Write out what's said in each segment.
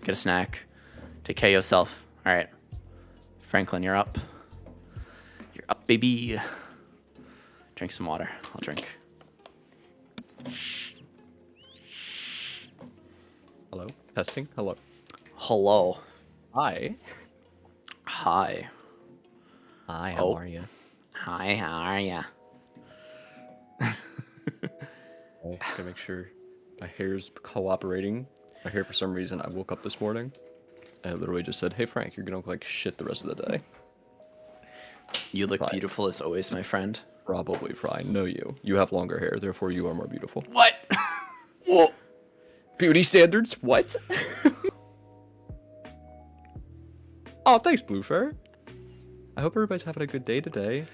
get a snack, take care of yourself. All right, Franklin, you're up. You're up, baby. Drink some water. I'll drink. Hello? Testing? Hello. Hello. Hi. Hi. Hi, how are you? Hi, how are ya? I gotta make sure my hair's cooperating. My hair, for some reason, I woke up this morning and it literally just said, "Hey Frank, you're gonna look like shit the rest of the day." You look Fine. beautiful as always, my friend. Probably fine. No, you. You have longer hair, therefore you are more beautiful. What? Whoa. Beauty standards? What? Oh, thanks, Bluefair. I hope everybody's having a good day today.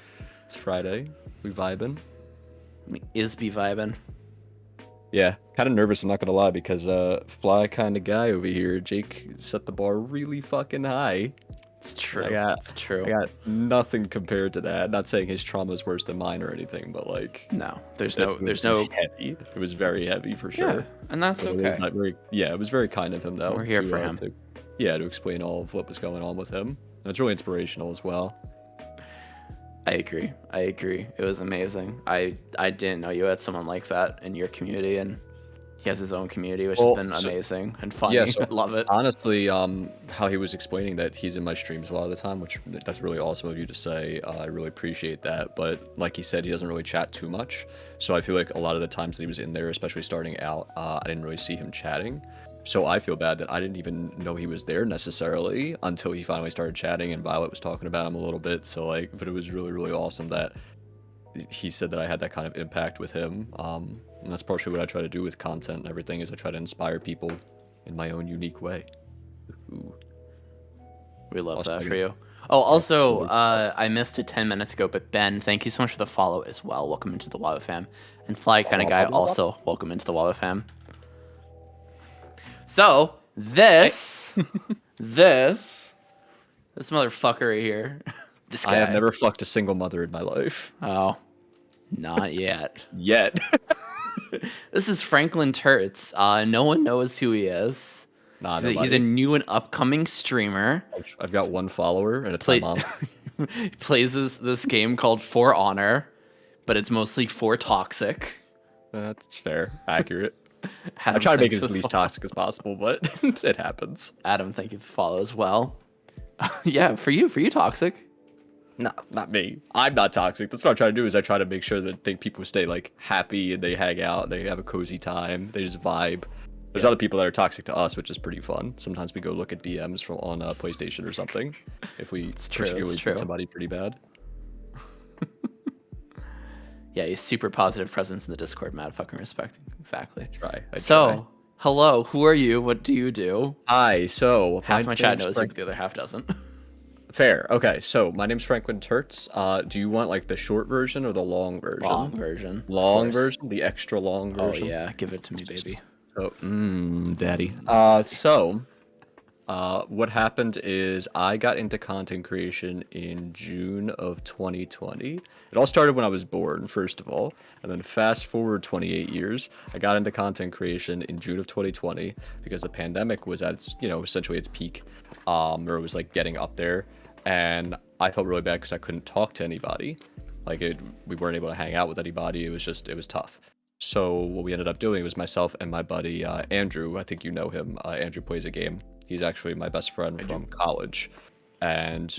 It's Friday. We vibing. Is be vibing. Yeah, kind of nervous, I'm not gonna lie, because fly kind of guy over here, Jake, set the bar really fucking high. It's true. It's true. I got nothing compared to that. Not saying his trauma is worse than mine or anything, but like, No, there's it no was heavy. It was very heavy for sure. Yeah, and that's But it was okay. not very, yeah, it was very kind of him though. We're here for him. To explain all of what was going on with him. And it's really inspirational as well. I agree. It was amazing. I didn't know you had someone like that in your community, and he has his own community, which has been amazing and funny. Yeah, so I love it. Honestly, how he was explaining that he's in my streams a lot of the time, which that's really awesome of you to say. I really appreciate that. But like he said, he doesn't really chat too much. So I feel like a lot of the times that he was in there, especially starting out, I didn't really see him chatting. So I feel bad that I didn't even know he was there necessarily until he finally started chatting and Violet was talking about him a little bit. So like, but it was really, really awesome that he said that I had that kind of impact with him. And that's partially what I try to do with content and everything, is I try to inspire people in my own unique way. Ooh. We love that for you. Oh, also, I missed it 10 minutes ago, but Ben, thank you so much for the follow as well. Welcome into the Waba fam. And Fly Kind of Guy, also welcome into the Waba fam. So, this motherfucker right here. This guy. I have never fucked a single mother in my life. Oh, not yet. Yet. This is FranklinTurtz. No one knows who he is. Nah, he's a new and upcoming streamer. I've got one follower, and it's my mom. He plays this game called For Honor, but it's mostly for Toxic. That's fair. Accurate. Adam, I try to make it as least toxic as possible, but it happens. Adam, thank you for the follow as well. Yeah, for you Toxic. No, not me. I'm not toxic. That's what I try to do, is I try to make sure that people stay like happy and they hang out, they have a cozy time, they just vibe. There's other people that are toxic to us, which is pretty fun. Sometimes we go look at DMs from on PlayStation or something if we particularly treat somebody pretty bad. Yeah, he's super positive presence in the Discord, mad fucking respecting. Exactly. I try. Hello, who are you? What do you do? Hi, so half my chat knows you, but the other half doesn't. Fair. Okay, so my name's FranklinTurtz. Do you want like the short version or the long version? Long version. Long version? The extra long version? Oh yeah, give it to me, baby. Oh, daddy. What happened is I got into content creation in June of 2020. It all started when I was born, first of all, and then fast forward 28 years, I got into content creation in June of 2020 because the pandemic was at its, essentially its peak, or it was like getting up there, and I felt really bad because I couldn't talk to anybody. We weren't able to hang out with anybody. It was tough. So what we ended up doing was myself and my buddy Andrew. I think you know him. Andrew plays a game. He's actually my best friend from college. And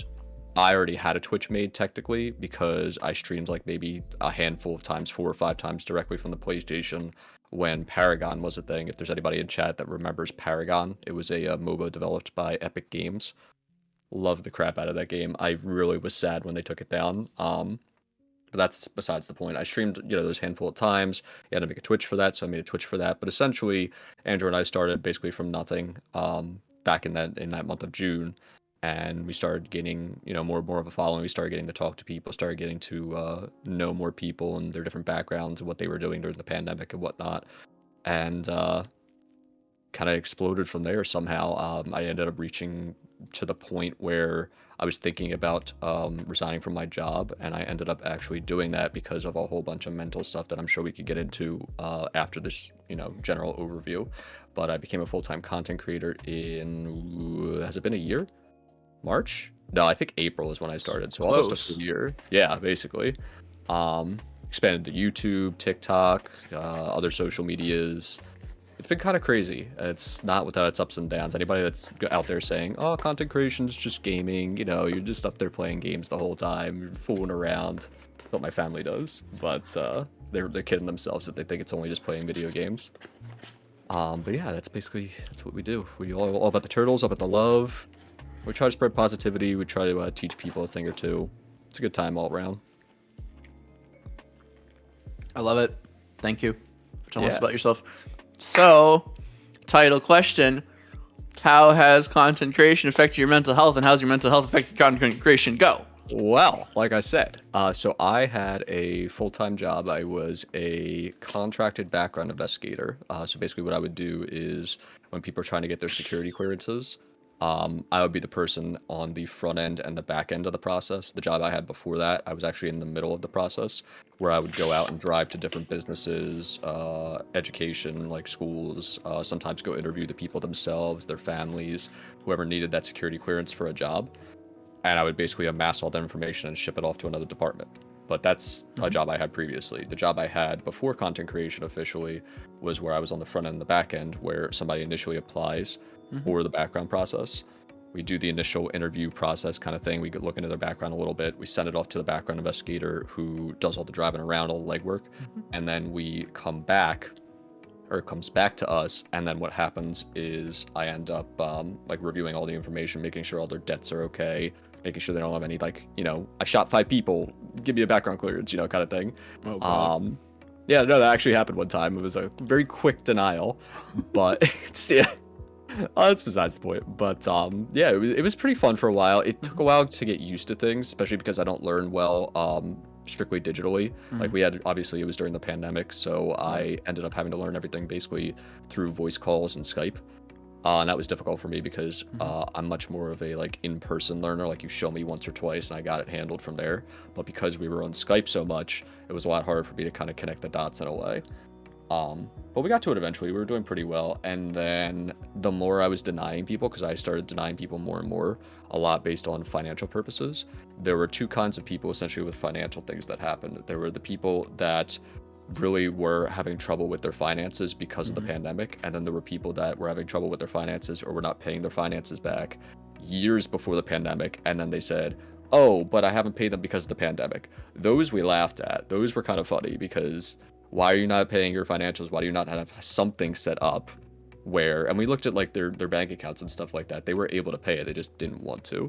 I already had a Twitch made technically because I streamed like maybe a handful of times, 4 or 5 times directly from the PlayStation when Paragon was a thing. If there's anybody in chat that remembers Paragon, it was a MOBA developed by Epic Games. Loved the crap out of that game. I really was sad when they took it down. But that's besides the point. I streamed, those handful of times. You had to make a Twitch for that, so I made a Twitch for that. But essentially, Andrew and I started basically from nothing back in that month of June, and we started getting, more and more of a following. We started getting to talk to people, started getting to know more people and their different backgrounds and what they were doing during the pandemic and whatnot. And kind of exploded from there somehow. I ended up reaching to the point where I was thinking about resigning from my job, and I ended up actually doing that because of a whole bunch of mental stuff that I'm sure we could get into after this, general overview. But I became a full-time content creator in, has it been a year? March? No, I think April is when I started, so almost a full year. Yeah, basically. Expanded to YouTube, TikTok, other social medias. It's been kind of crazy. It's not without its ups and downs. Anybody that's out there saying, "Oh, content creation is just gaming," you're just up there playing games the whole time, you're fooling around. That's what my family does, but they're kidding themselves if they think it's only just playing video games. But yeah, that's what we do. We all about the turtles, all about the love. We try to spread positivity. We try to teach people a thing or two. It's a good time all around. I love it. Thank you for telling us about yourself. So, title question: how has content creation affected your mental health, and how's your mental health affected content creation? Go. Well, like I said, so I had a full-time job. I was a contracted background investigator. So basically what I would do is when people are trying to get their security clearances, I would be the person on the front end and the back end of the process. The job I had before that, I was actually in the middle of the process, where I would go out and drive to different businesses, education, like schools, sometimes go interview the people themselves, their families, whoever needed that security clearance for a job. And I would basically amass all that information and ship it off to another department. But that's a job I had previously. The job I had before content creation officially was where I was on the front end and the back end, where somebody initially applies for the background process. We do the initial interview process kind of thing. We could look into their background a little bit. We send it off to the background investigator who does all the driving around, all the legwork. And then we come back, or it comes back to us. And then what happens is I end up like reviewing all the information, making sure all their debts are okay, making sure they don't have any, like, I shot 5 people, give me a background clearance, kind of thing. Oh, God. Yeah, no, that actually happened one time. It was a very quick denial, but it's, yeah. That's besides the point. But yeah, it was pretty fun for a while. It took a while to get used to things, especially because I don't learn well strictly digitally. Like we had, obviously it was during the pandemic, so I ended up having to learn everything basically through voice calls and Skype. And that was difficult for me because I'm much more of a like in-person learner. Like you show me once or twice and I got it handled from there. But because we were on Skype so much, it was a lot harder for me to kind of connect the dots in a way. But we got to it eventually. We were doing pretty well. And then the more I was denying people, because I started denying people more and more, a lot based on financial purposes. There were 2 kinds of people essentially with financial things that happened. There were the people that really were having trouble with their finances because of the pandemic. And then there were people that were having trouble with their finances or were not paying their finances back years before the pandemic. And then they said, "Oh, but I haven't paid them because of the pandemic." Those we laughed at. Those were kind of funny because why are you not paying your financials? Why do you not have something set up where, and we looked at like their bank accounts and stuff like that. They were able to pay it. They just didn't want to.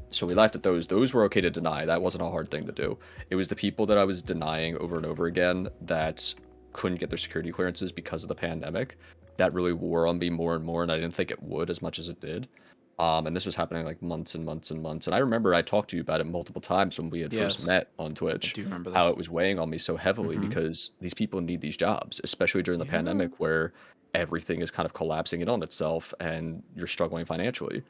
So we laughed at those. Those were okay to deny. That wasn't a hard thing to do. It was the people that I was denying over and over again that couldn't get their security clearances because of the pandemic. That really wore on me more and more, and I didn't think it would as much as it did. And this was happening like months and months and months. And I remember I talked to you about it multiple times when we had first met on Twitch. I do remember how this. it was weighing on me so heavily because these people need these jobs, especially during the pandemic where everything is kind of collapsing in on itself and you're struggling financially.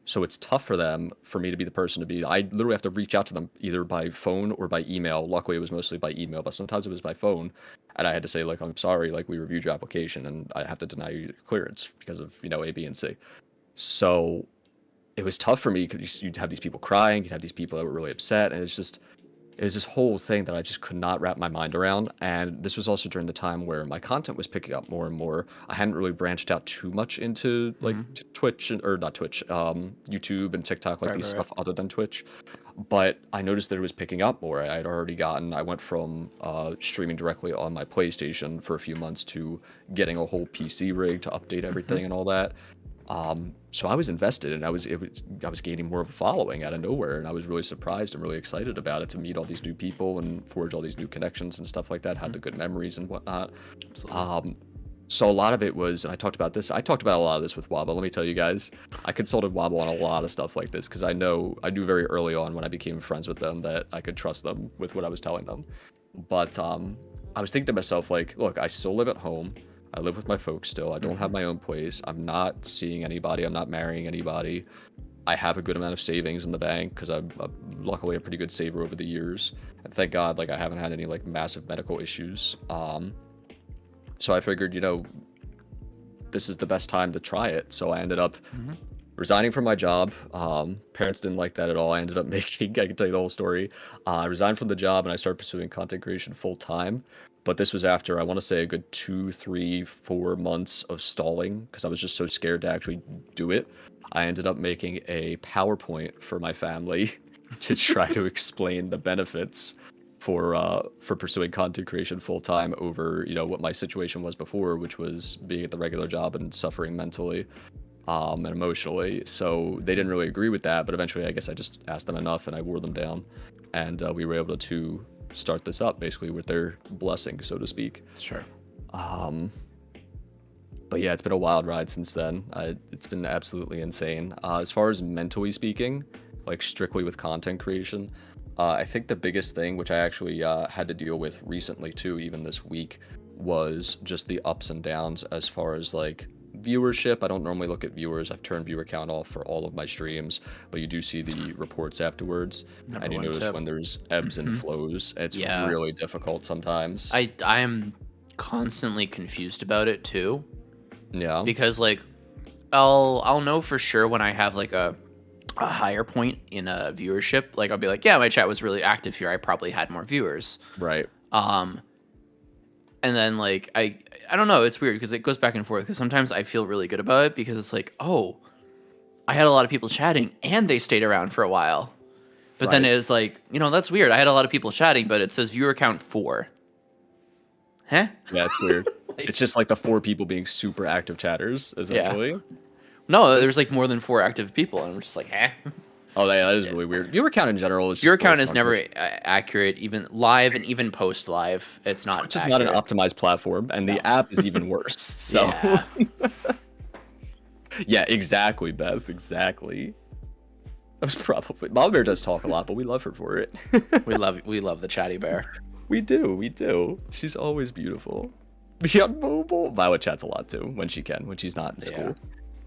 So it's tough for me to be the person to be. I literally have to reach out to them either by phone or by email. Luckily, it was mostly by email, but sometimes it was by phone. And I had to say, like, "I'm sorry, like, we reviewed your application and I have to deny you clearance because of, A, B, and C." So it was tough for me because you'd have these people crying, you'd have these people that were really upset, and it was this whole thing that I just could not wrap my mind around. And this was also during the time where my content was picking up more and more. I hadn't really branched out too much into like Twitch or not Twitch, YouTube and TikTok, like these stuff other than Twitch. But I noticed that it was picking up more. I went from streaming directly on my PlayStation for a few months to getting a whole PC rig to update everything and all that. So I was invested, and I was gaining more of a following out of nowhere, and I was really surprised and really excited about it to meet all these new people and forge all these new connections and stuff like that. Had the good memories and whatnot. Absolutely. So a lot of it was, and I talked about a lot of this with Waba. Let me tell you guys, I consulted Waba on a lot of stuff like this because I knew very early on when I became friends with them that I could trust them with what I was telling them. But I was thinking to myself, like, look, I still live at home. I live with my folks still. I don't have my own place. I'm not seeing anybody. I'm not marrying anybody. I have a good amount of savings in the bank because I'm luckily a pretty good saver over the years. And thank God, like I haven't had any like massive medical issues. So I figured, this is the best time to try it. So I ended up resigning from my job. Parents didn't like that at all. I ended up making, I can tell you the whole story. I resigned from the job and I started pursuing content creation full time. But this was after, I want to say, a good 2, 3, 4 months of stalling because I was just so scared to actually do it. I ended up making a PowerPoint for my family to try to explain the benefits for pursuing content creation full time over, what my situation was before, which was being at the regular job and suffering mentally and emotionally. So they didn't really agree with that, but eventually I guess I just asked them enough and I wore them down, and we were able to start this up basically with their blessing, so to speak. Sure. But yeah, it's been a wild ride since then. It's been absolutely insane. As far as mentally speaking, like strictly with content creation, I think the biggest thing, which I actually had to deal with recently too, even this week, was just the ups and downs as far as like viewership. I don't normally look at viewers. I've turned viewer count off for all of my streams, but you do see the reports afterwards. And you notice when there's ebbs and flows. It's really difficult sometimes. I am constantly confused about it too. Yeah. Because like I'll know for sure when I have like a higher point in a viewership. Like I'll be like, yeah, my chat was really active here. I probably had more viewers. Right. And then like I don't know, it's weird because it goes back and forth, because sometimes I feel really good about it because it's like, oh, I had a lot of people chatting and they stayed around for a while. But then it's like, that's weird. I had a lot of people chatting, but it says viewer count 4. Huh? Yeah, it's weird. It's just like the 4 people being super active chatters, essentially. Yeah. No, there's like more than 4 active people, and I'm just like, eh. Oh, yeah, that is really weird. Viewer count in general is viewer count is never accurate, even live and even post live. It's not. It's just not an optimized platform, and the app is even worse. So. Yeah. Yeah, exactly, Beth. Exactly. That was probably Mama Bear does talk a lot, but we love her for it. we love the chatty bear. We do. She's always beautiful. Beyond mobile, Violet chats a lot too when she can, when she's not in school. Yeah.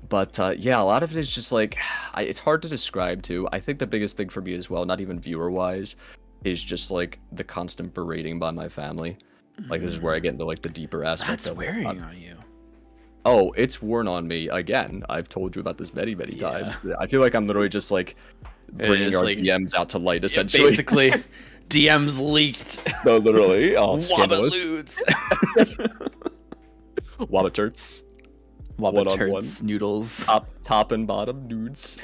But yeah, a lot of it is just like, it's hard to describe too. I think the biggest thing for me as well, not even viewer wise, is just like the constant berating by my family. Like this is where I get into like the deeper aspects. That's wearing on you. Oh, it's worn on me again. I've told you about this many times. I feel like I'm literally just like bringing our like, DMs out to light, essentially. Yeah, basically, DMs leaked. No, literally. Oh, WabaStreams. WabaTurtz. WabaTurtz noodles. Top and bottom nudes.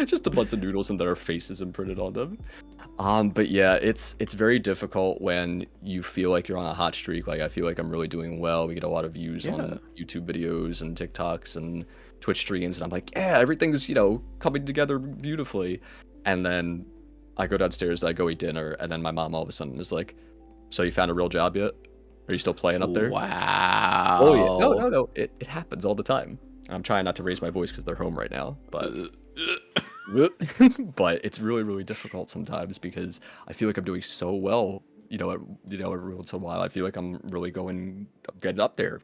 Just a bunch of noodles and then our faces imprinted on them. But yeah, it's very difficult when you feel like you're on a hot streak. Like I feel like I'm really doing well. We get a lot of views on YouTube videos and TikToks and Twitch streams, and I'm like, yeah, everything's coming together beautifully. And then I go downstairs, I go eat dinner, and then my mom all of a sudden is like, "So you found a real job yet? Are you still playing up there?" Wow. Oh yeah, no. It happens all the time. I'm trying not to raise my voice because they're home right now, but. But it's really, really difficult sometimes because I feel like I'm doing so well, every once in a while. I feel like I'm really getting up there.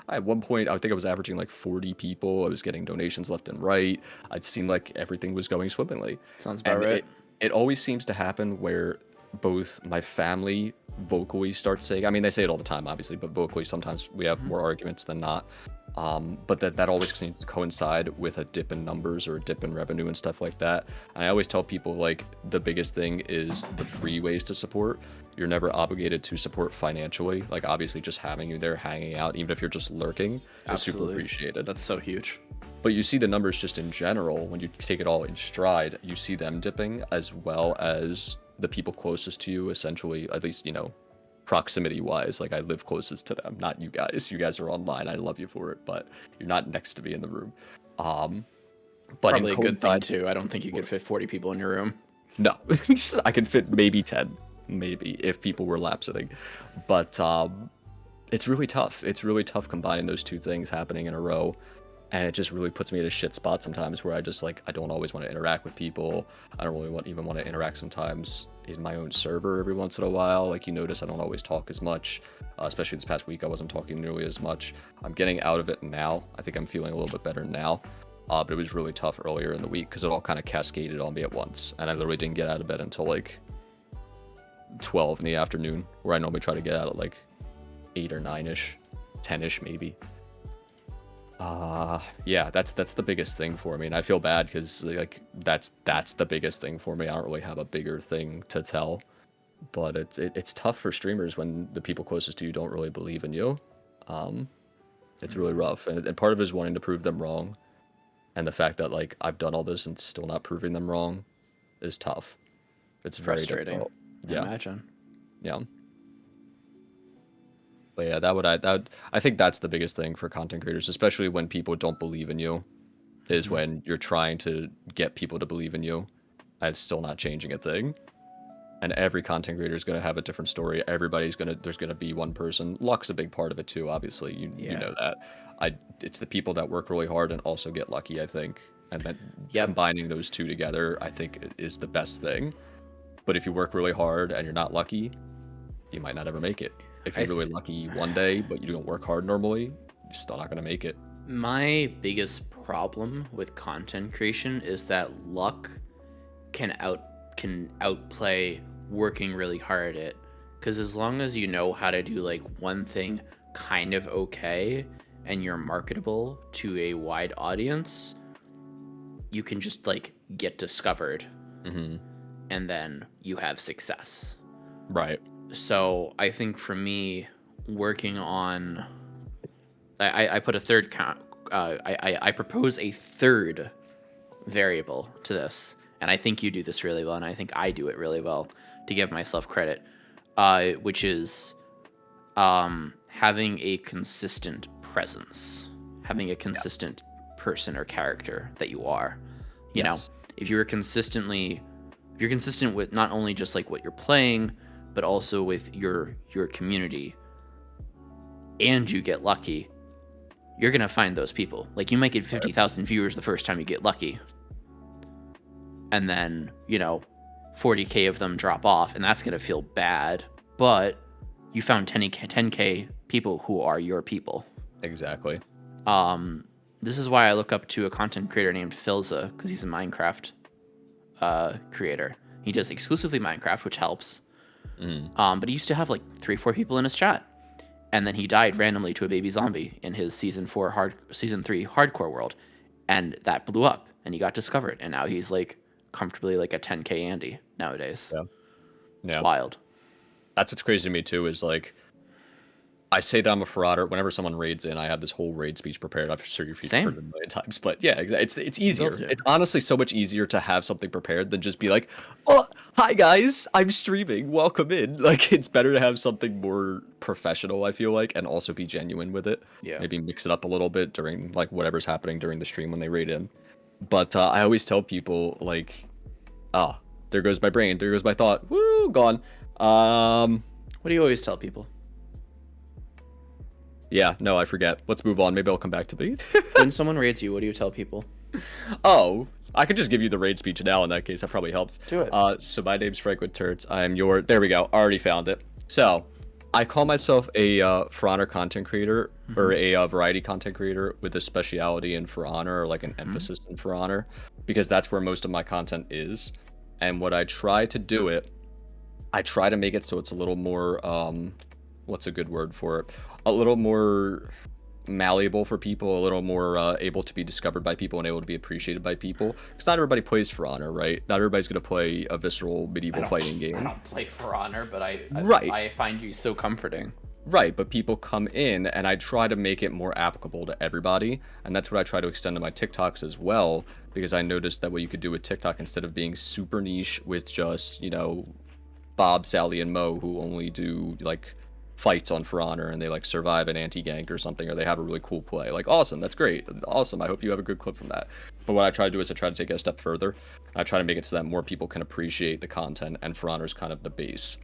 At one point, I think I was averaging like 40 people. I was getting donations left and right. It seemed like everything was going swimmingly. Sounds about right. It always seems to happen where both my family vocally starts saying, I mean, they say it all the time, obviously, but vocally sometimes we have more arguments than not. But that always seems to coincide with a dip in numbers or a dip in revenue and stuff like that. And I always tell people, like, the biggest thing is the free ways to support. You're never obligated to support financially. Like, obviously, just having you there hanging out, even if you're just lurking, is super appreciated. That's so huge. But you see the numbers just in general, when you take it all in stride, you see them dipping, as well as the people closest to you, essentially, at least, proximity wise. Like I live closest to them, not you guys. You guys are online. I love you for it, but you're not next to me in the room. But probably a good thing too. I don't think you could fit 40 people in your room. No. I can fit maybe 10, maybe, if people were lapsing. But it's really tough. It's really tough combining those two things happening in a row. And it just really puts me in a shit spot sometimes where I just I don't always want to interact with people. I don't really even want to interact sometimes in my own server every once in a while. Like you notice I don't always talk as much, especially this past week I wasn't talking nearly as much. I'm getting out of it now. I think I'm feeling a little bit better now. But it was really tough earlier in the week because it all kind of cascaded on me at once. And I literally didn't get out of bed until like 12 in the afternoon, where I normally try to get out at like 8 or 9-ish, 10-ish maybe. Yeah, that's the biggest thing for me, and I feel bad because like that's the biggest thing for me. I don't really have a bigger thing to tell, but it's tough for streamers when the people closest to you don't really believe in you. It's really rough, and part of it is wanting to prove them wrong, and the fact that like I've done all this and still not proving them wrong is tough. It's very Frustrating. difficult. I imagine. Yeah. But yeah, I think that's the biggest thing for content creators, especially when people don't believe in you, is when you're trying to get people to believe in you, and it's still not changing a thing. And every content creator is going to have a different story. There's going to be one person. Luck's a big part of it too, obviously. You know that. It's the people that work really hard and also get lucky, I think. And that combining those two together, I think, is the best thing. But if you work really hard and you're not lucky, you might not ever make it. If you're really lucky one day, but you don't work hard normally, you're still not going to make it. My biggest problem with content creation is that luck can outplay working really hard at it. Because as long as you know how to do like one thing kind of okay and you're marketable to a wide audience, you can just like get discovered, and then you have success. Right. So I think for me, working on, I put a third count. I propose a third variable to this, and I think you do this really well, and I think I do it really well, to give myself credit, which is having a consistent presence, having a consistent person or character that you are. You know, if you're consistent with not only just like what you're playing, but also with your community, and you get lucky, you're gonna find those people. Like you might get 50,000 viewers the first time you get lucky, and then 40K of them drop off, and that's gonna feel bad. But you found 10K people who are your people. Exactly. This is why I look up to a content creator named Filza, because he's a Minecraft creator. He does exclusively Minecraft, which helps. But he used to have like 3-4 people in his chat, and then he died randomly to a baby zombie in his season 3 hardcore world, and that blew up, and he got discovered, and now he's like comfortably like a 10K Andy nowadays. It's wild. That's what's crazy to me too, is like I say that I'm a frauder. Whenever someone raids in, I have this whole raid speech prepared. I'm sure you've heard it a million times. But yeah, it's easier. It's honestly so much easier to have something prepared than just be like, oh, hi guys, I'm streaming. Welcome in. Like, it's better to have something more professional, I feel like, and also be genuine with it. Yeah. Maybe mix it up a little bit during like whatever's happening during the stream when they raid in. But I always tell people like, there goes my brain. There goes my thought. Woo, gone. What do you always tell people? Yeah, no, I forget. Let's move on. Maybe I'll come back to me. When someone raids you, what do you tell people? Oh, I could just give you the raid speech now in that case. That probably helps. Do it. So my name's FranklinTurtz. I'm your... There we go. Already found it. So, I call myself a For Honor content creator, or a variety content creator with a speciality in For Honor, or like an emphasis in For Honor, because that's where most of my content is. And what I try to do it, I try to make it so it's a little more... what's a good word for it? A little more malleable for people, a little more able to be discovered by people and able to be appreciated by people. Because not everybody plays For Honor, right? Not everybody's going to play a visceral medieval fighting game. I don't play For Honor, but I find you so comforting. Right, but people come in, and I try to make it more applicable to everybody, and that's what I try to extend to my TikToks as well, because I noticed that what you could do with TikTok, instead of being super niche with just, Bob, Sally, and Mo, who only do, like, fights on For Honor, and they like survive an anti-gank or something, or they have a really cool play. Like, awesome, that's great, awesome, I hope you have a good clip from that. But what I try to do is I try to take it a step further. I try to make it so that more people can appreciate the content, and For Honor is kind of the base.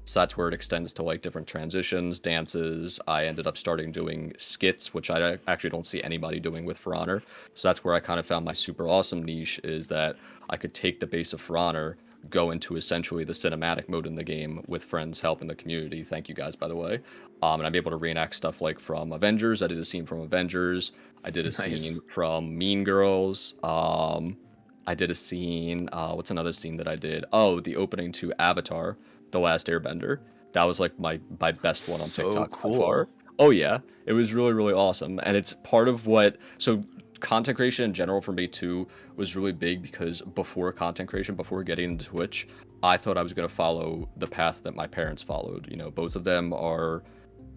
So that's where it extends to like different transitions, dances. I ended up starting doing skits, which I actually don't see anybody doing with For Honor. So that's where I kind of found my super awesome niche, is that I could take the base of For Honor, go into essentially the cinematic mode in the game with friends helping the community. Thank you guys, by the way. And I'm able to reenact stuff like from Avengers. I did a scene from Avengers. I did a scene from Mean Girls. I did a scene. What's another scene that I did? Oh, the opening to Avatar: The Last Airbender. That was like my best one on TikTok by far. Oh yeah, it was really, really awesome, and it's part of what. So content creation in general for me too was really big, because before content creation, before getting into Twitch, I thought I was going to follow the path that my parents followed. You know, both of them are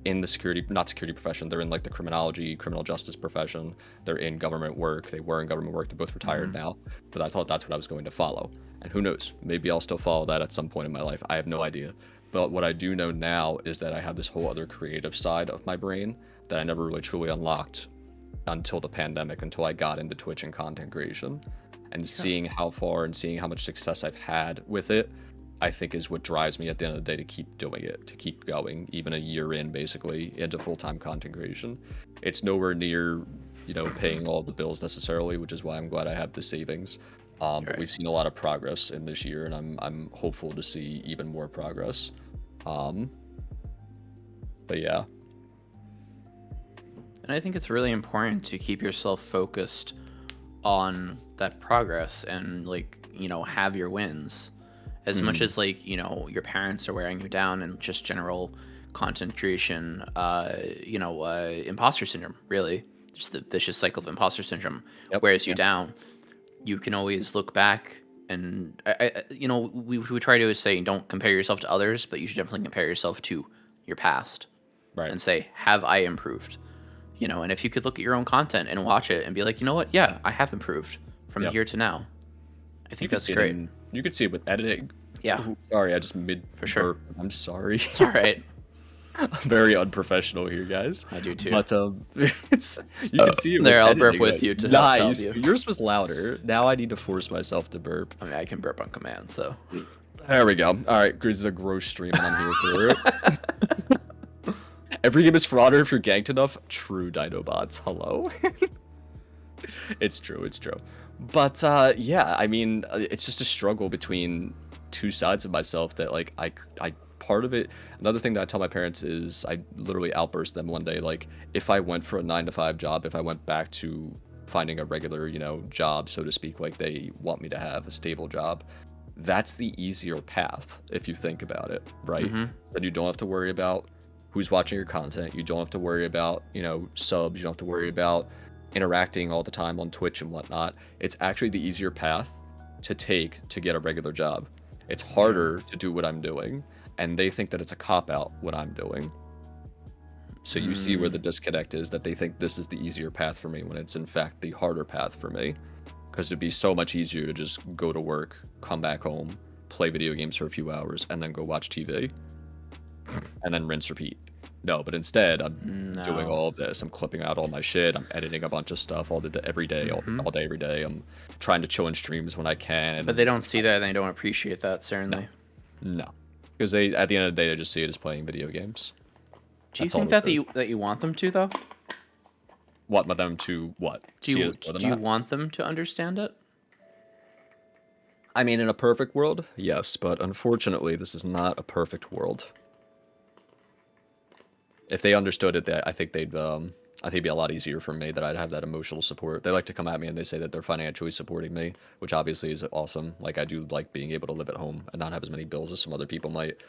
in the not security profession. They're in like the criminology, criminal justice profession. They're in government work. They were in government work. They're both retired now, but I thought that's what I was going to follow. And who knows, maybe I'll still follow that at some point in my life. I have no idea. But what I do know now is that I have this whole other creative side of my brain that I never really truly unlocked until the pandemic, until I got into Twitch and content creation. And seeing how far and seeing how much success I've had with it, I think is what drives me at the end of the day to keep doing it, to keep going, even a year in, basically, into full-time content creation. It's nowhere near, you know, paying all the bills necessarily, which is why I'm glad I have the savings. But we've seen a lot of progress in this year, and I'm hopeful to see even more progress. But yeah. And I think it's really important to keep yourself focused on that progress and, like, you know, have your wins. As much as, like, you know, your parents are wearing you down, and just general content creation, you know, imposter syndrome, really. Just the vicious cycle of imposter syndrome wears you down. You can always look back and, you know, we try to say don't compare yourself to others, but you should definitely compare yourself to your past. Right. And say, have I improved? You know, and if you could look at your own content and watch it and be like, you know what? Yeah, I have improved from here to now. I think that's great. You could see it with editing. Yeah. Ooh, sorry, I just for sure. I'm sorry. It's all right. I'm very unprofessional here, guys. I do too. But it's you can see it. There, I'll burp with you to help you. Yours was louder. Now I need to force myself to burp. I mean, I can burp on command, so. There we go. All right, this is a gross stream, and I'm here for it. Every game is for honor if you're ganked enough. True, Dinobots. Hello. It's true. It's true. But yeah, I mean, it's just a struggle between two sides of myself that, like, I part of it. Another thing that I tell my parents is I literally outburst them one day, like, if I went for a 9-to-5 job, if I went back to finding a regular, you know, job, so to speak, like they want me to have a stable job, that's the easier path if you think about it, right? Then you don't have to worry about who's watching your content. You don't have to worry about, you know, subs. You don't have to worry about interacting all the time on Twitch and whatnot. It's actually the easier path to take to get a regular job. It's harder to do what I'm doing, and they think that it's a cop-out what I'm doing. So you see where the disconnect is, that they think this is the easier path for me when it's in fact the harder path for me. Because it'd be so much easier to just go to work, come back home, play video games for a few hours, and then go watch TV. And then rinse, repeat. No, but instead I'm doing all of this. I'm clipping out all my shit. I'm editing a bunch of stuff every day, all day, every day. I'm trying to chill in streams when I can. But they don't see that, and they don't appreciate that, certainly. No. Because they, at the end of the day, they just see it as playing video games. Do you think that you want them to, though? Want them to what? Do you want them to understand it? I mean, in a perfect world, yes, but unfortunately, this is not a perfect world. If they understood it, I think it'd be a lot easier for me, that I'd have that emotional support. They like to come at me and they say that they're financially supporting me, which obviously is awesome. Like, I do like being able to live at home and not have as many bills as some other people might.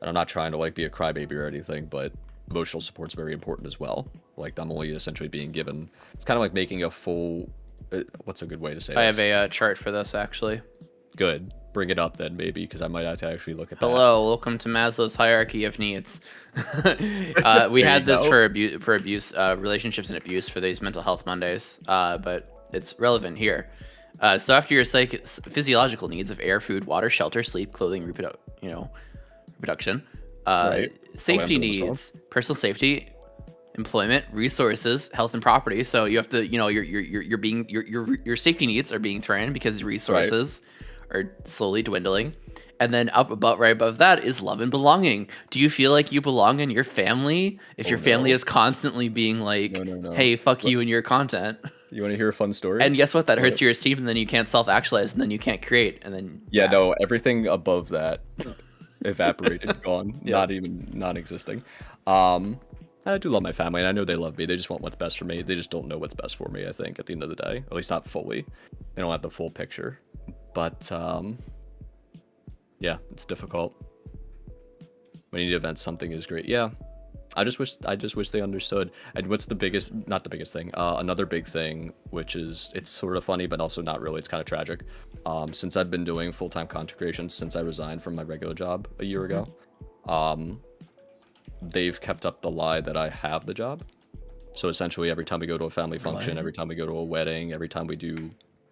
And I'm not trying to, like, be a crybaby or anything, but emotional support's very important as well. Like, I'm only essentially being given. It's kind of like making a full. What's a good way to say this? I have a chart for this, actually. Good. Bring it up then, maybe, because I might have to actually look at that. Hello, welcome to Maslow's hierarchy of needs. We had this for abuse, relationships and abuse, for these mental health Mondays, but it's relevant here. So after your physiological needs of air, food, water, shelter, sleep, clothing, reproduction, safety needs, personal safety, employment, resources, health, and property. So you have to, your safety needs are being threatened because resources are slowly dwindling. And then right above that is love and belonging. Do you feel like you belong in your family if your family is constantly being like, hey, fuck you and your content? You want to hear a fun story? And guess what? That hurts your esteem, and then you can't self-actualize, and then you can't create, and then Yeah, no, everything above that evaporated, gone, Yeah. not even non-existing. I do love my family, and I know they love me. They just want what's best for me. They just don't know what's best for me, I think, at the end of the day. At least not fully. They don't have the full picture. But, yeah, it's difficult. When you need to vent something is great. Yeah. I just wish they understood. And what's the biggest, not the biggest thing, another big thing, which is, it's sort of funny, but also not really, it's kind of tragic. Since I've been doing full-time content creation, since I resigned from my regular job a year ago, they've kept up the lie that I have the job. So essentially, every time we go to a family function, every time we go to a wedding, every time we do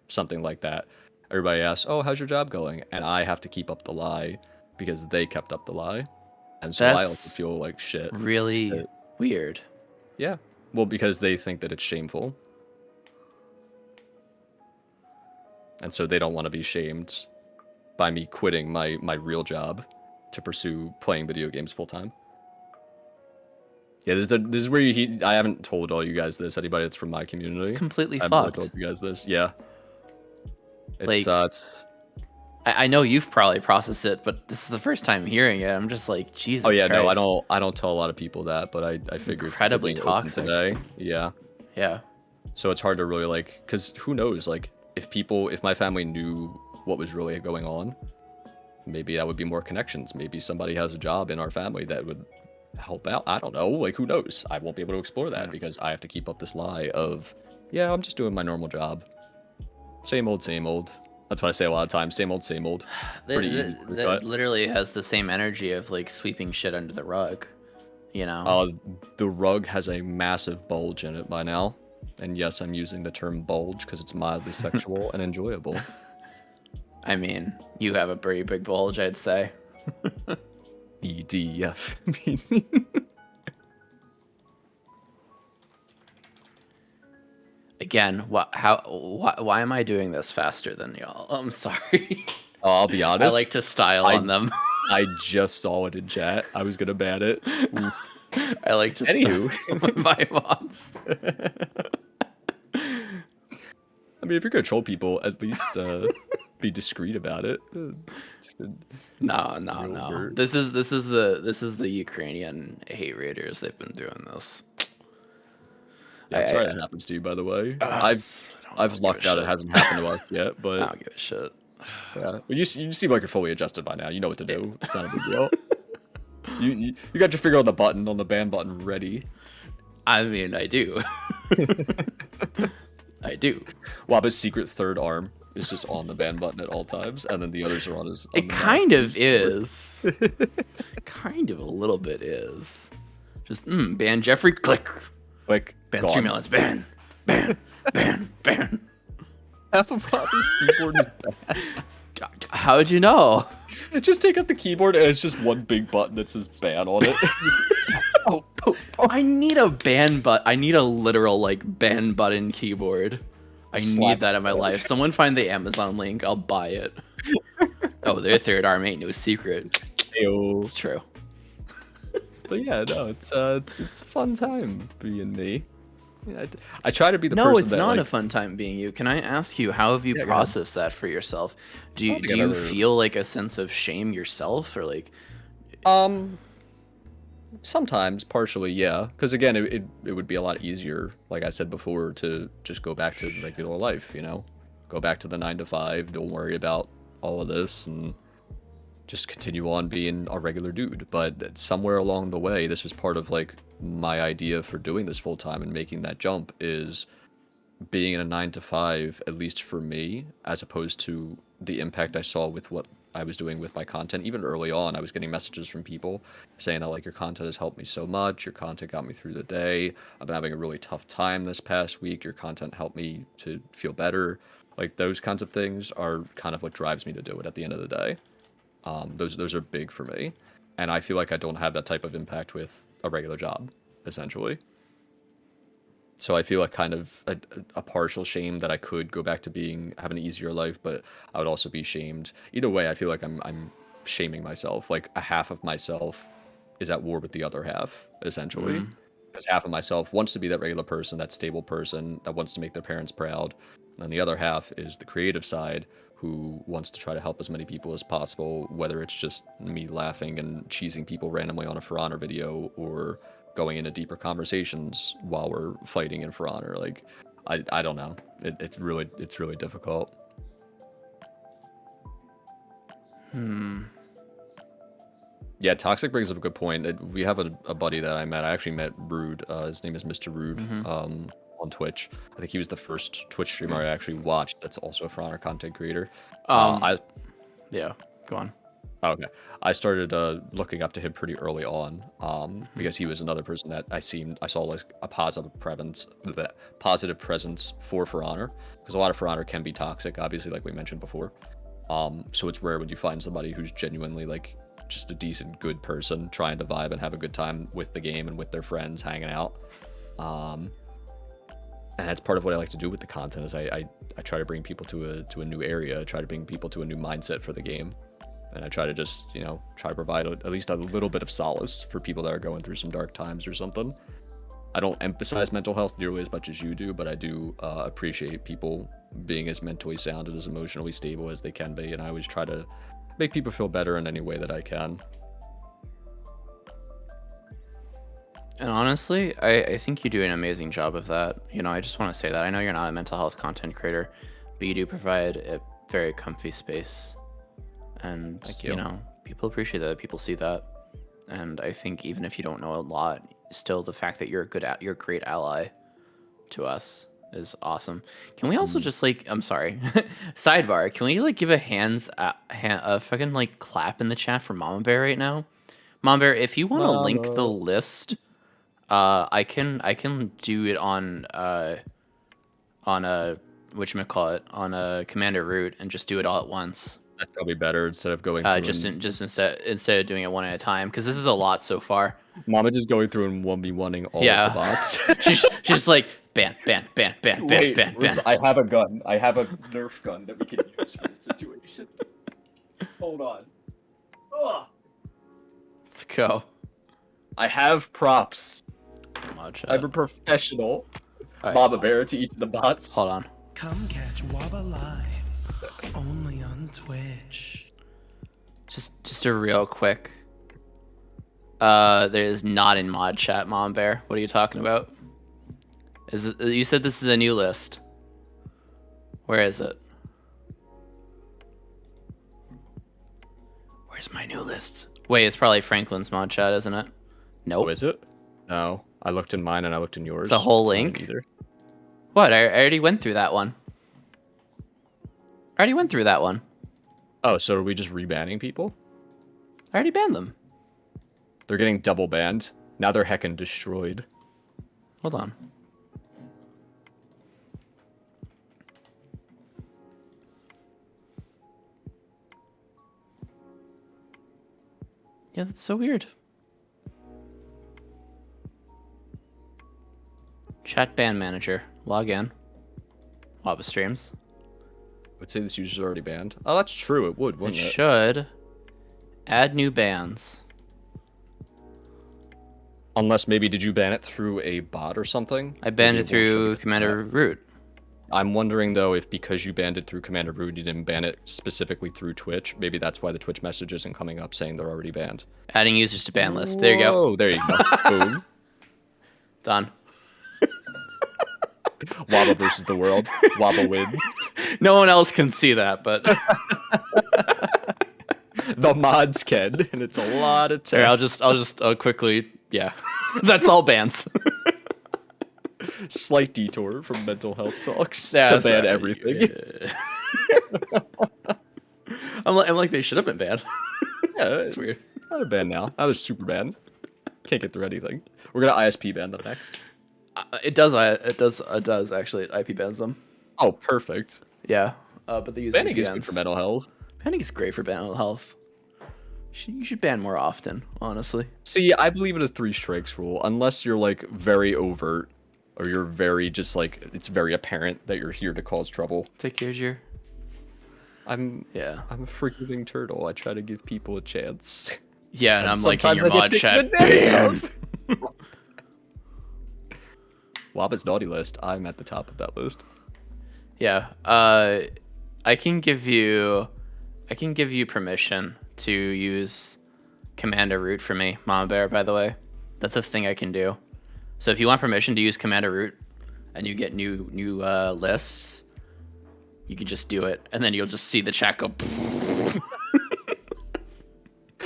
something like that, everybody asks, "Oh, how's your job going?" And I have to keep up the lie because they kept up the lie. And so I also feel like shit. Really weird. Yeah. Well, because they think that it's shameful. And so they don't want to be shamed by me quitting my real job to pursue playing video games full time. Yeah, this is where I haven't told all you guys this, anybody that's from my community. It's completely I haven't really fucked. told you guys this. Yeah. Like, it's I know you've probably processed it, but this is the first time hearing it. I'm just like, Jesus Oh yeah, Christ. no, I don't tell a lot of people that, but I figured Incredibly being open toxic. today. Yeah. Yeah. So it's hard to really like, because who knows, like if my family knew what was really going on, maybe that would be more connections. Maybe somebody has a job in our family that would help out. I don't know. Like, who knows? I won't be able to explore that because I have to keep up this lie of, yeah, I'm just doing my normal job. Same old, same old. That's what I say a lot of times. Same old, same old. Pretty easy. That literally has the same energy of like sweeping shit under the rug, you know? The rug has a massive bulge in it by now. And yes, I'm using the term bulge because it's mildly sexual and enjoyable. I mean, you have a pretty big bulge, I'd say. EDF. Again, why am I doing this faster than y'all? I'm sorry. Oh, I'll be honest. I like to style on them. I just saw it in chat. I was gonna ban it. Oof. I like to style my mods. I mean, if you're gonna troll people, at least be discreet about it. No. This is the Ukrainian hate raiders. They've been doing this. Yeah, I'm sorry that happens to you, by the way. I've lucked out it hasn't happened to us yet, but I don't give a shit. Yeah, well, you seem like you're fully adjusted by now. You know what to do. It's not a big deal. You got your finger on the button, on the ban button, ready. I mean, I do. I do. Waba's secret third arm is just on the ban button at all times, and then the others are on his. It kind of is. Kind of a little bit is. Just ban Jeffrey, click. Like ban Streamlabs, ban. Half of Waba's keyboard is bad. How'd you know? Just take out the keyboard and it's just one big button that says ban on it. Oh. I need a ban button. I need a literal like ban button keyboard. I need that in my life. Someone find the Amazon link. I'll buy it. Oh, their third arm ain't no secret. Ayo. It's true. But yeah, no, it's a fun time being me. Yeah, I try to be the person. No, it's not like, a fun time being you. Can I ask you, how have you processed that for yourself? Do you feel like a sense of shame yourself, or like? Sometimes, partially, yeah. Because again, it would be a lot easier, like I said before, to just go back to regular life. You know, go back to the 9 to 5. Don't worry about all of this, and just continue on being a regular dude. But somewhere along the way, this was part of like my idea for doing this full time and making that jump is being in a 9 to 5, at least for me, as opposed to the impact I saw with what I was doing with my content. Even early on, I was getting messages from people saying that like, your content has helped me so much, your content got me through the day, I've been having a really tough time this past week, your content helped me to feel better. Like, those kinds of things are kind of what drives me to do it at the end of the day. Those are big for me, and I feel like I don't have that type of impact with a regular job, essentially. So I feel like kind of a partial shame that I could go back to having an easier life, but I would also be shamed. Either way, I feel like I'm shaming myself. Like, a half of myself is at war with the other half, essentially. because half of myself wants to be that regular person, that stable person that wants to make their parents proud. And the other half is the creative side who wants to try to help as many people as possible, whether it's just me laughing and cheesing people randomly on a For Honor video or going into deeper conversations while we're fighting in For Honor. Like, I don't know. It's really difficult. Yeah, Toxic brings up a good point. We have a buddy that I met. I actually met Rude. His name is Mr. Rude on Twitch. I think he was the first Twitch streamer I actually watched that's also a For Honor content creator. Yeah, go on. Okay. I started looking up to him pretty early on because he was another person that I saw like a positive presence for Honor, because a lot of For Honor can be toxic, obviously, like we mentioned before. So it's rare when you find somebody who's genuinely like just a decent, good person trying to vibe and have a good time with the game and with their friends hanging out. And that's part of what I like to do with the content is I try to bring people to a new area. I try to bring people to a new mindset for the game. And I try to just, try to provide at least a little bit of solace for people that are going through some dark times or something. I don't emphasize mental health nearly as much as you do, but I do appreciate people being as mentally sound and as emotionally stable as they can be. And I always try to make people feel better in any way that I can. And honestly, I think you do an amazing job of that. I just want to say that. I know you're not a mental health content creator, but you do provide a very comfy space. And, people appreciate that. People see that. And I think even if you don't know a lot, still the fact that you're a great ally to us is awesome. Can we also just I'm sorry, sidebar, can we give a fucking clap in the chat for Mama Bear right now? Mama Bear, if you want to link the list, I can do it on a whatchamacallit, on a Commander route and just do it all at once. That's probably better instead of going through instead of doing it one at a time, because this is a lot so far. Mama just going through and 1v1ing all of the bots. she's like ban. I have a gun. I have a Nerf gun that we can use for this situation. Hold on. Ugh. Let's go. I have props. I'm a professional. Right. Mama Bear to each of the bots. Hold on. Come catch Waba live. Only on Twitch. Just a real quick. There's not in mod chat, Mom Bear. What are you talking about? You said this is a new list. Where is it? Where's my new list? Wait, it's probably Franklin's mod chat, isn't it? Nope. Oh, is it? No. I looked in mine and I looked in yours. It's a whole link. What? I already went through that one. Oh, so are we just rebanning people? I already banned them. They're getting double banned. Now they're heckin' destroyed. Hold on. Yeah, that's so weird. Chat ban manager. Log in. WabaStreams. I would say this user's already banned. Oh, that's true. It would, wouldn't it? It should. Add new bans. Unless maybe did you ban it through a bot or something? I banned it through Commander Root. I'm wondering though if because you banned it through Commander Root, you didn't ban it specifically through Twitch. Maybe that's why the Twitch message isn't coming up saying they're already banned. Adding users to ban list. There you go. Oh, there you go. Boom. Done. Waba versus the world. Waba wins. No one else can see that, but the mods can, and it's a lot of text. I'll quickly, yeah. That's all bans. Slight detour from mental health talks to ban everything. I'm like they should have been banned. Yeah, it's weird. They're banned now. Now they're super banned. Can't get through anything. We're gonna ISP ban them next. It does actually. It IP bans them. Oh, perfect. Yeah, but the banning is good for mental health. Banning is great for mental health. You should ban more often, honestly. See, I believe in a 3 strikes rule, unless you're like very overt, or you're very just like it's very apparent that you're here to cause trouble. Take care, Jir. I'm a forgiving turtle. I try to give people a chance. Yeah, and I'm like in your mod chat. Bam. Waba's naughty list. I'm at the top of that list. Yeah. I can give you permission to use Commander Root for me, Mama Bear, by the way. That's a thing I can do. So if you want permission to use Commander Root and you get new lists, you can just do it, and then you'll just see the chat go.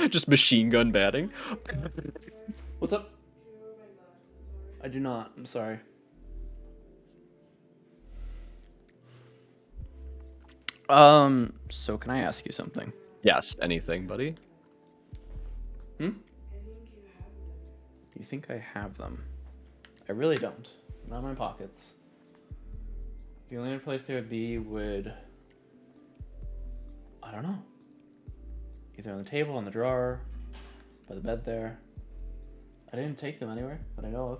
Just machine gun batting. What's up? I do not. I'm sorry. So can I ask you something? Yes, anything, buddy. Do you think I have them? I really don't. Not in my pockets. The only other place they would be I don't know. Either on the table, on the drawer, by the bed there. I didn't take them anywhere that I know of.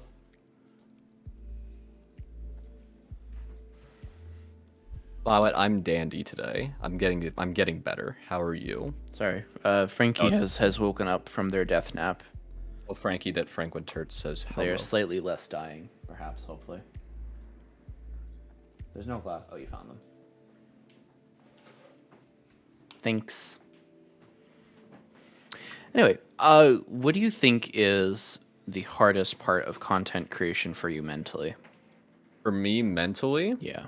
Wow, I'm dandy today. I'm getting better. How are you? Sorry. Frankie has woken up from their death nap. Well, Frankie, that FranklinTurtz says hello. They are slightly less dying, perhaps, hopefully. There's no glass. Oh, you found them. Thanks. Anyway, what do you think is the hardest part of content creation for you mentally? For me, mentally? Yeah.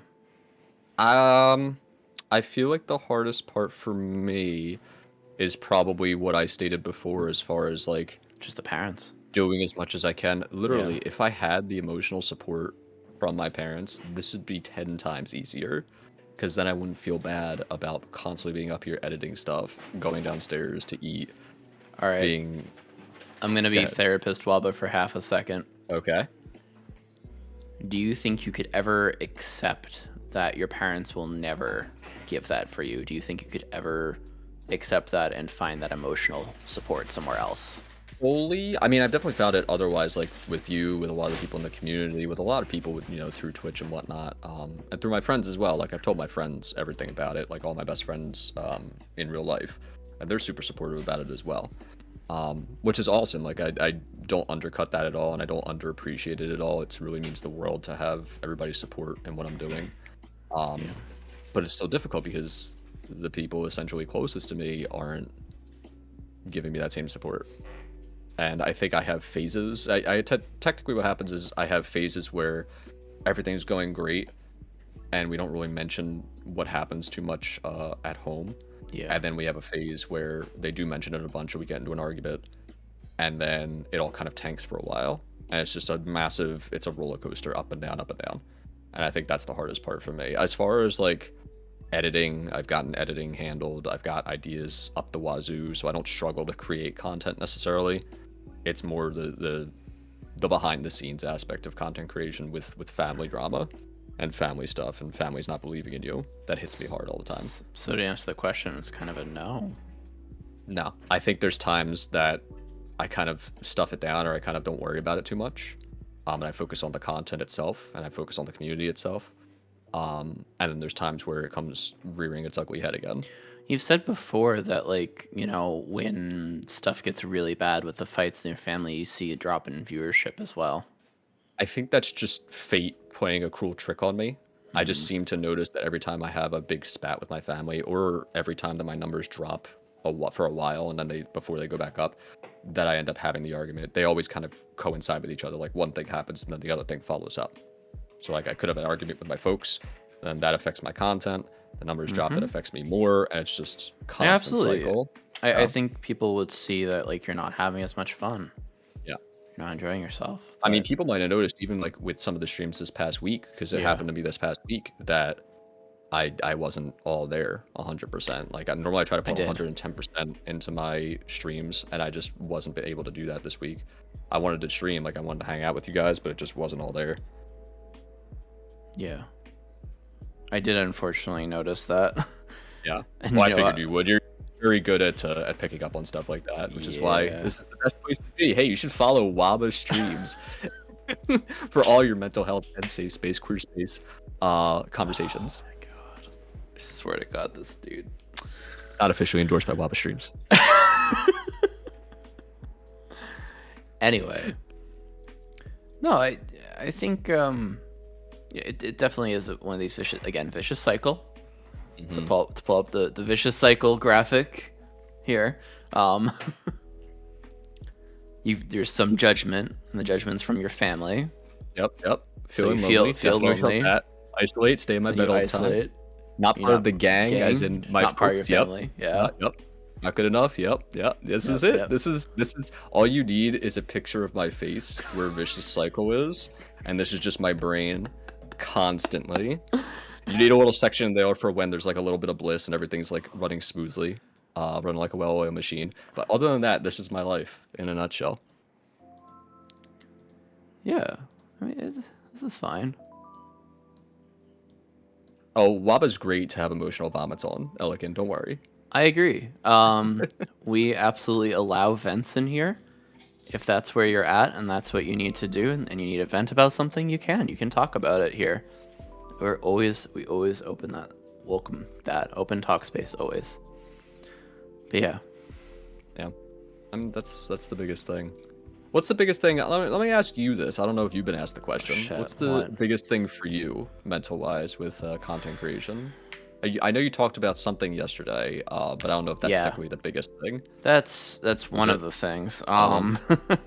I feel like the hardest part for me is probably what I stated before, as far as like Just the parents. doing as much as I can. Literally, Yeah. if I had the emotional support from my parents, this would be 10 times easier, because then I wouldn't feel bad about constantly being up here editing stuff, going downstairs to eat, All right. being I'm going to be therapist Waba for half a second. okay. Do you think you could ever accept that your parents will never give that for you? Do you think you could ever accept that and find that emotional support somewhere else? Fully, I mean, I've definitely found it otherwise, like with you, with a lot of people in the community, with a lot of people, with, you know, through Twitch and whatnot, and through my friends as well. Like, I've told my friends everything about it, like all my best friends in real life, and they're super supportive about it as well, which is awesome. Like, I don't undercut that at all, and I don't underappreciate it at all. It really means the world to have everybody's support in what I'm doing. But it's so difficult because the people essentially closest to me aren't giving me that same support. And I think I have phases. Technically what happens is I have phases where everything's going great and we don't really mention what happens too much at home. Yeah. And then we have a phase where they do mention it a bunch and we get into an argument, and then it all kind of tanks for a while. And it's just it's a roller coaster, up and down, up and down. And I think that's the hardest part for me. As far as like editing, I've gotten editing handled. I've got ideas up the wazoo, so I don't struggle to create content necessarily. It's more the behind the scenes aspect of content creation with family drama and family stuff, and families not believing in you. That hits me hard all the time. So to answer the question, it's kind of a no. No, I think there's times that I kind of stuff it down, or I kind of don't worry about it too much. And I focus on the content itself, and I focus on the community itself. And then there's times where it comes rearing its ugly head again. You've said before that, like, you know, when stuff gets really bad with the fights in your family, you see a drop in viewership as well. I think that's just fate playing a cruel trick on me. I just seem to notice that every time I have a big spat with my family, or every time that my numbers drop for a while and then before they go back up, that I end up having the argument. They always kind of coincide with each other. Like, one thing happens and then the other thing follows up. So like, I could have an argument with my folks, then that affects my content. The numbers drop, that affects me more, and it's just constant cycle. I think people would see that, like, you're not having as much fun. Yeah. You're not enjoying yourself. I mean, people might have noticed, even like with some of the streams this past week, because it happened to be this past week, that I wasn't all there 100%. Like, normally I try to put 110% into my streams, and I just wasn't able to do that this week. I wanted to stream, like I wanted to hang out with you guys, but it just wasn't all there. Yeah. I did unfortunately notice that. Yeah. And well, I figured you would. You're very good at picking up on stuff like that, which is why this is the best place to be. Hey, you should follow WabaStreams for all your mental health and safe space, queer space conversations. Oh my god. I swear to God, this dude. Not officially endorsed by WabaStreams. Anyway. No, I think yeah, it definitely is one of these vicious cycle. To pull up the vicious cycle graphic here. There's some judgment, and the judgment's from your family. Yep. So you Feeling lonely. feel Definitely felt lonely. that. Isolate. Stay in my bed all the time. Isolate. Not You're part of the gang, as in my not part of your folks. Yep. family. Yeah. Yep. Not good enough. Yep. This is it. This is all you need is a picture of my face where vicious cycle is, and this is just my brain constantly. You need a little section there for when there's like a little bit of bliss and everything's like running smoothly, running like a well-oiled machine. But other than that, this is my life in a nutshell. Yeah. I mean, this is fine. Oh, Waba's great to have emotional vomits on, Elegant. Don't worry. I agree. We absolutely allow vents in here. If that's where you're at and that's what you need to do, and you need to vent about something, you can talk about it here. We always welcome that open talk space always. But yeah. That's the biggest thing. What's the biggest thing? Let me ask you this. I don't know if you've been asked the question. Shit, What's the what? biggest thing for you, mental-wise, with content creation? I know you talked about something yesterday, but I don't know if that's technically the biggest thing. That's one of the things. The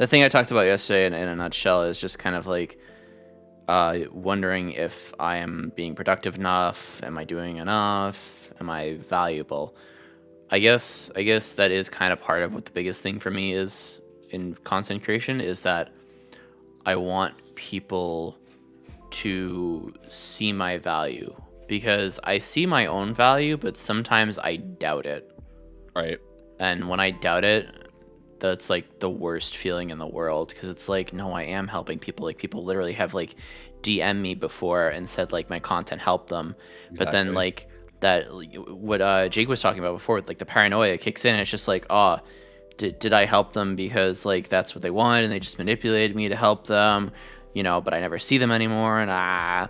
thing I talked about yesterday in a nutshell is just kind of like wondering if I am being productive enough. Am I doing enough? Am I valuable? I guess that is kind of part of what the biggest thing for me is in content creation, is that I want people to see my value, because I see my own value, but sometimes I doubt it. Right. And when I doubt it, that's like the worst feeling in the world, because it's like, no, I am helping people. Like, people literally have like DM me before and said like my content helped them. Exactly. But then like that, what Jake was talking about before, like the paranoia kicks in. And it's just like, oh, did I help them because like that's what they wanted and they just manipulated me to help them, but I never see them anymore, and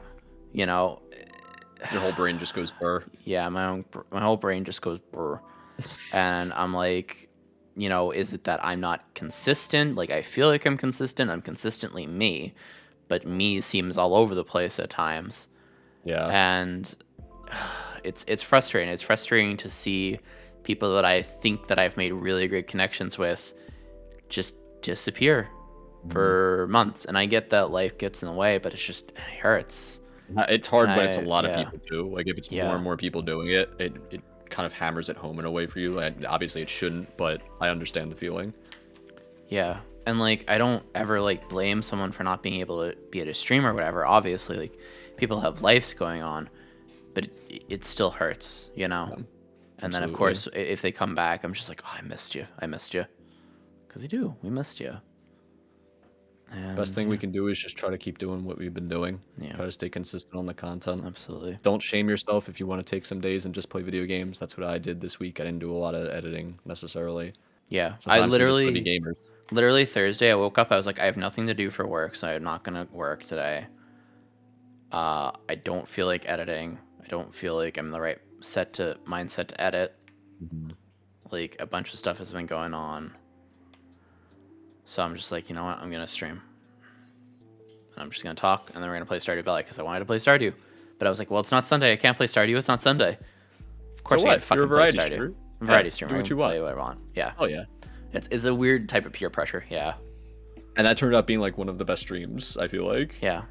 your whole brain just goes burr. Yeah, my whole brain just goes brr. And I'm like, is it that I'm not consistent? Like, I feel like I'm consistent. I'm consistently me, but me seems all over the place at times. Yeah. And it's frustrating. It's frustrating to see people that I think that I've made really great connections with just disappear for months. And I get that life gets in the way, but it hurts. It's hard when it's a lot of people too. Like, if it's more Yeah. and more people doing it, it kind of hammers it home in a way for you. Like, obviously it shouldn't, but I understand the feeling. Yeah. And like, I don't ever like blame someone for not being able to be at a stream or whatever. Obviously, like, people have lives going on, but it still hurts, Yeah, and then of course, if they come back, I'm just like, oh, I missed you, because they do. We missed you. And Best thing we can do is just try to keep doing what we've been doing. Yeah. Try to stay consistent on the content. Absolutely. Don't shame yourself if you want to take some days and just play video games. That's what I did this week. I didn't do a lot of editing necessarily. Yeah. Sometimes I we just wanna be gamers. literally Thursday, I woke up, I was like, I have nothing to do for work, so I'm not gonna work today. I don't feel like editing. I don't feel like I'm in the right mindset to edit. Like, a bunch of stuff has been going on. So I'm just like, you know what? I'm going to stream. And I'm just going to talk, and then we're going to play Stardew Valley, because I wanted to play Stardew. But I was like, well, it's not Sunday. I can't play Stardew. It's not Sunday. Of course I can't fucking play Stardew. I'm a variety streamer. Do what you want. Play what I want. Yeah. Oh, yeah. It's a weird type of peer pressure. Yeah. And that turned out being like one of the best streams, I feel like. Yeah.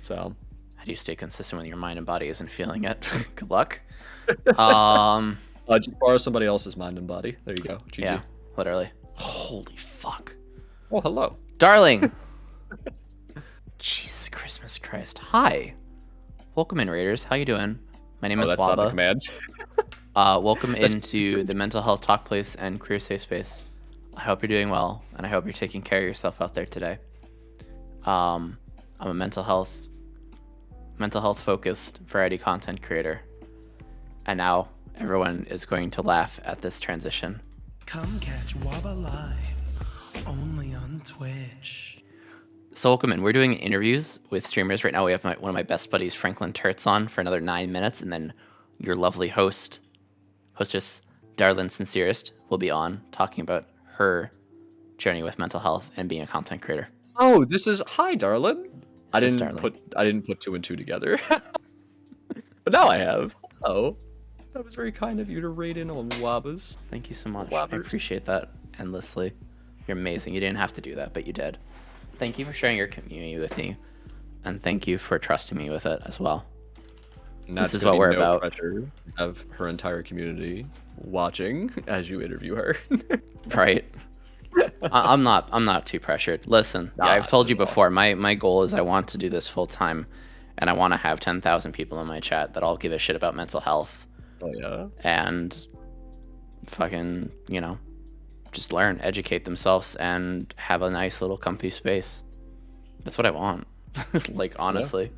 So. How do you stay consistent when your mind and body isn't feeling it? Good luck. Just borrow somebody else's mind and body. There you go. GG. Yeah, literally. Holy fuck. Oh, hello. Darling. Jesus Christmas Christ. Hi. Welcome in, Raiders. How you doing? My name is That's not the Waba. commands. Welcome into the mental health talk place and career safe space. I hope you're doing well, and I hope you're taking care of yourself out there today. I'm a mental health focused variety content creator. And now everyone is going to laugh at this transition. Come catch Waba live, only on Twitch. So welcome in. We're doing interviews with streamers right now. We have one of my best buddies, FranklinTurtz, on for another 9 minutes, and then your lovely hostess, Darlin Sincerest, will be on talking about her journey with mental health and being a content creator. Oh, this is hi, darling. I This is didn't darling. put two and two together. But now I have. Oh, that was very kind of you to rate in on Wabas. Thank you so much. I Wabbers. appreciate that endlessly. You're amazing. You didn't have to do that, but you did. Thank you for sharing your community with me, and thank you for trusting me with it as well. And This that's is gonna what be we're no about. pressure of her entire community watching as you interview her. Right. I'm not too pressured. Listen, Nah, I've told you not at all. before, my goal is I want to do this full time, and I want to have 10,000 people in my chat that all give a shit about mental health Oh yeah. and fucking, just learn, educate themselves, and have a nice little comfy space. That's what I want. Like, honestly,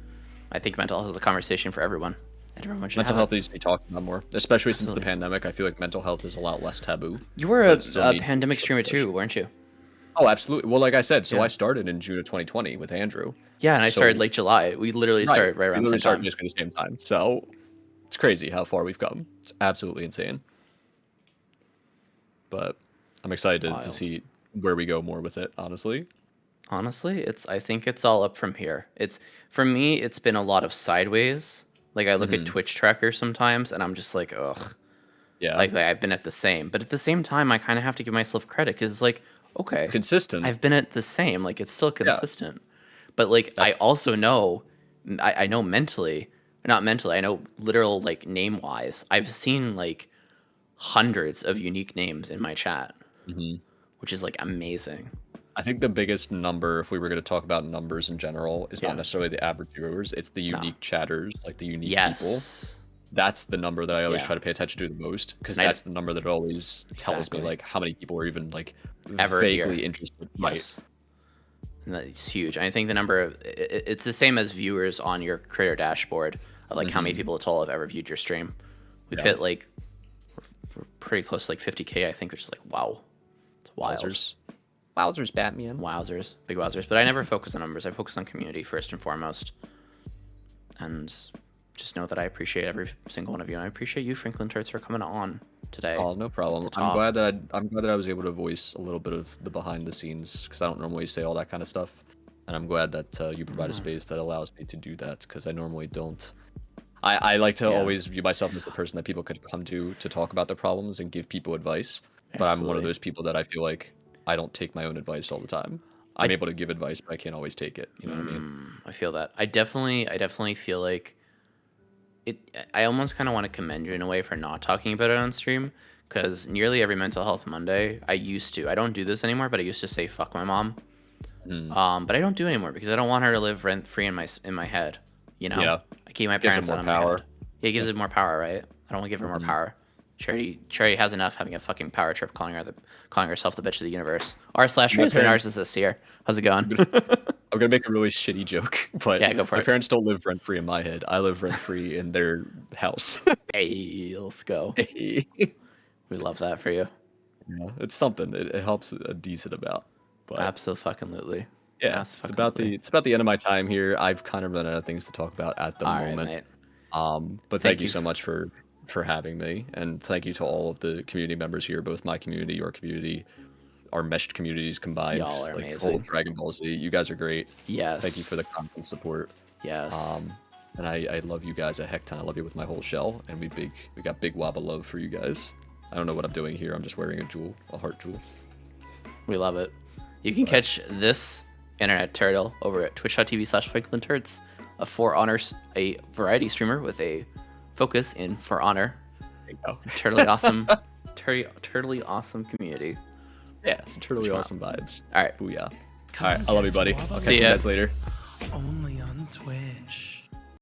I think mental health is a conversation for everyone. And everyone should Mental have health it. needs to be talked about more, especially since the Absolutely. pandemic. I feel like mental health is a lot less taboo. You were but a, it still a needs pandemic to be streamer pushed. too, weren't you? Oh, absolutely. Well, like I said, so Yeah. I started in June of 2020 with Andrew. Yeah, and I So- started late July. We literally started right We around the literally same started time. basically the same time. So it's crazy how far we've come. It's absolutely insane. But I'm excited to Wild. see where we go more with it, honestly. Honestly, I think it's all up from here. For me, it's been a lot of sideways. Like, I look at Twitch tracker sometimes, and I'm just like, ugh. Yeah. Like I've been at the same. But at the same time, I kind of have to give myself credit because it's like, okay, Consistent. I've been at the same. Like, it's still consistent. But like, I That's- also know, I know mentally, not mentally, I know literal, like, name wise, I've seen like hundreds of unique names in my chat, which is like amazing. I think the biggest number, if we were going to talk about numbers in general, is Yeah. not necessarily the average viewers. It's the unique chatters, like the unique people. Yes. That's the number that I always Yeah. try to pay attention to the most, because And I- that's the number that always tells Exactly. me like how many people are even like Ever vaguely here. interested. Right. Yes. And that's huge. I think the number of it's the same as viewers on your creator dashboard of like how many people total have ever viewed your stream. We've hit like we're pretty close to like 50K, I think, which is like wow. It's wild. Wowzers, Batman. Wowzers, big wowzers. But I never focus on numbers. I focus on community first and foremost. And just know that I appreciate every single one of you, and I appreciate you, FranklinTurtz, for coming on today. Oh, no problem. to I'm talk. glad that I'm glad that I was able to voice a little bit of the behind the scenes, because I don't normally say all that kind of stuff, and I'm glad that you provide a space that allows me to do that, because I normally don't. I like to Yeah. always view myself as the person that people could come to talk about their problems and give people advice, but I'm one Absolutely. of those people that I feel like I don't take my own advice all the time. I'm able to give advice, but I can't always take it. You know what I mean? I feel that. I definitely feel like it. I almost kind of want to commend you in a way for not talking about it on stream, because nearly every Mental Health Monday, I used to. I don't do this anymore, but I used to say "fuck my mom." But I don't do it anymore because I don't want her to live rent free in my head. You know, Yeah. I keep my Gives her parents more out of my power. head. Yeah, it gives it more power, right? I don't want to give her more power. Charity has enough having a fucking power trip, calling herself the bitch of the universe. R//Ray's been parents- narcissist here. How's it going? I'm gonna make a really shitty joke, but Yeah, go for my it. parents don't live rent free in my head. I live rent free in their house. Hey, let's go. Yeah, We love that for you. it's something. It helps a decent amount. But Absolutely. yeah, it's about the end of my time here. I've kind of run out of things to talk about at the All right, moment. mate. But thank you so much for having me, and thank you to all of the community members here, both my community, your community, our meshed communities combined. Y'all are like amazing. whole Dragon Ball Z. You guys are great. Yes. Thank you for the constant support. Yes. And I love you guys a heck ton. I love you with my whole shell, and we got big Waba love for you guys. I don't know what I'm doing here. I'm just wearing a heart jewel. We love it. You can catch this internet turtle over at twitch.tv/FranklinTurtz, a variety streamer with a focus in For Honor. There you go. Turtly awesome, turtly awesome community. Yeah, some totally awesome vibes. All right. Booyah. All right, I love you, buddy. I'll catch See you ya. guys later. Only on Twitch.